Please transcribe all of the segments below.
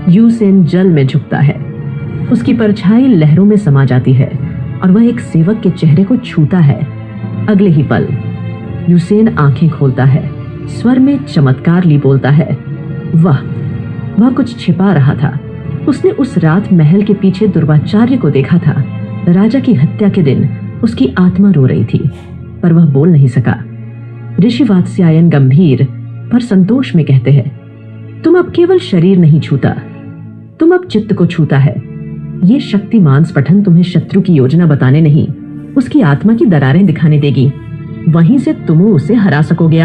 Usain जल में झुकता है। उसकी परछाई लहरों में समा जाती है और वह एक सेवक के चेहरे को छूता है। अगले ही पल यूसेन आंखें खोलता है, स्वर में चमत्कार ली बोलता है, वह कुछ छिपा रहा था। उसने उस रात महल के पीछे दुर्वाचार्य को देखा था। राजा की हत्या के दिन उसकी आत्मा रो रही थी, पर वह बोल नहीं सका। ऋषि वात्स्यायन गंभीर पर संतोष में कहते हैं, तुम अब केवल शरीर नहीं छूता, तुम अब चित्त को छूता है। ये शक्तिमान स्फटन तुम्हें शत्रु की योजना बताने नहीं, उसकी आत्मा की दरारें दिखाने देगी। वहीं से तुम उसे हरा सकोगे।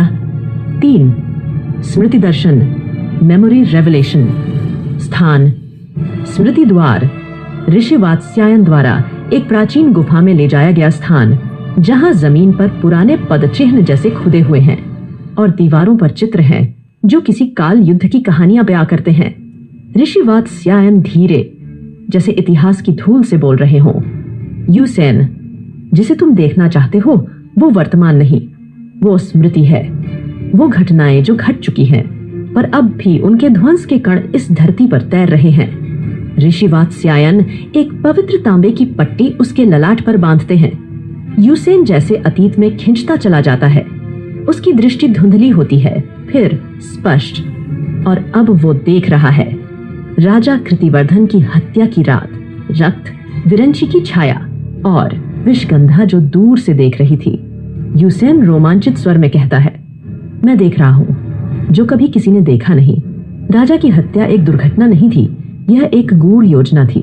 3 स्मृति दर्शन, मेमोरी रेवलेशन। स्थान स्मृति द्वार, ऋषि वात्स्यायन द्वारा एक प्राचीन गुफा में ले जाया गया स्थान, जहां जमीन पर पुराने पदचिह्न जैसे खुदे हुए हैं और दीवारों पर चित्र हैं जो किसी काल युद्ध की कहानियां बयां करते हैं। ऋषि वात्स्यायन धीरे, जैसे इतिहास की धूल से बोल रहे हों, यूसेन, जिसे तुम देखना चाहते हो वो वर्तमान नहीं, वो स्मृति है। वो घटनाएं जो घट चुकी हैं, पर अब भी उनके ध्वंस के कण इस धरती पर तैर रहे हैं। ऋषि वात्स्यायन एक पवित्र तांबे की पट्टी उसके ललाट पर बांधते हैं। यूसेन जैसे अतीत में खिंचता चला जाता है। उसकी दृष्टि धुंधली होती है, फिर स्पष्ट, और अब वो देख रहा है राजा कृतिवर्धन की हत्या की रात, रक्त, विरंची की छाया और विषगंधा जो दूर से देख रही थी। यूसेन रोमांचित स्वर में कहता है, मैं देख रहा हूं जो कभी किसी ने देखा नहीं। राजा की हत्या एक दुर्घटना नहीं थी, यह एक गूढ़ योजना थी।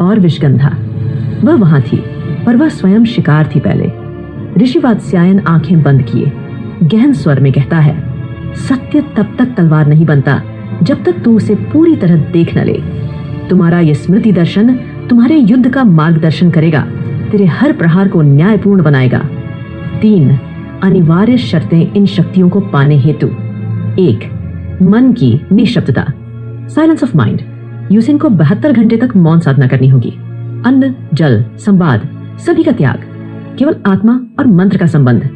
और विषगंधा, वह वहां थी, पर वह स्वयं शिकार थी पहले। ऋषि वात्स्यायन आंखें बंद किए गहन स्वर में कहता है, सत्य तब तक तलवार नहीं बनता जब तक तू उसे पूरी तरह देख न ले। तुम्हारा यह स्मृति दर्शन तुम्हारे युद्ध का मार्गदर्शन करेगा, तेरे हर प्रहार को न्यायपूर्ण बनाएगा। 3 अनिवार्य शर्तें इन शक्तियों को पाने हेतु। 1 मन की निःशब्दता, साइलेंस ऑफ माइंड। यूसेन को 72 घंटे तक मौन साधना करनी होगी। अन्न, जल, संवाद, सभी का त्याग, केवल आत्मा और मंत्र का संबंध।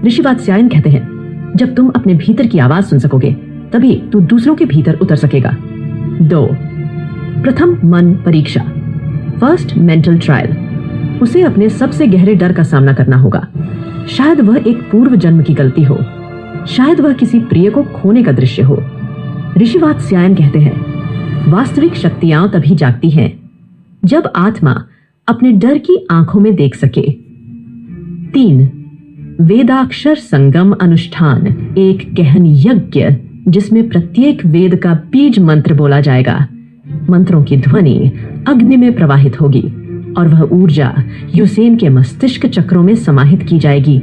ऋषि वात्स्यायन कहते हैं, जब तुम अपने भीतर की आवाज सुन सकोगे तभी तू दूसरों के भीतर उतर सकेगा। 2 प्रथम मन परीक्षा, फर्स्ट मेंटल ट्रायल। उसे अपने सबसे गहरे डर का सामना करना होगा। शायद वह एक पूर्व जन्म की गलती हो, शायद वह किसी प्रिय को खोने का दृश्य हो। ऋषि वात्स्यायन कहते हैं, वास्तविक शक्तियां तभी जागती हैं जब आत्मा अपने डर की आंखों में देख सके। 3 वेदाक्षर संगम अनुष्ठान, एक गहन यज्ञ जिसमें प्रत्येक वेद का बीज मंत्र बोला जाएगा। मंत्रों की ध्वनि अग्नि में प्रवाहित होगी और वह ऊर्जा यूसेन के मस्तिष्क चक्रों में समाहित की जाएगी।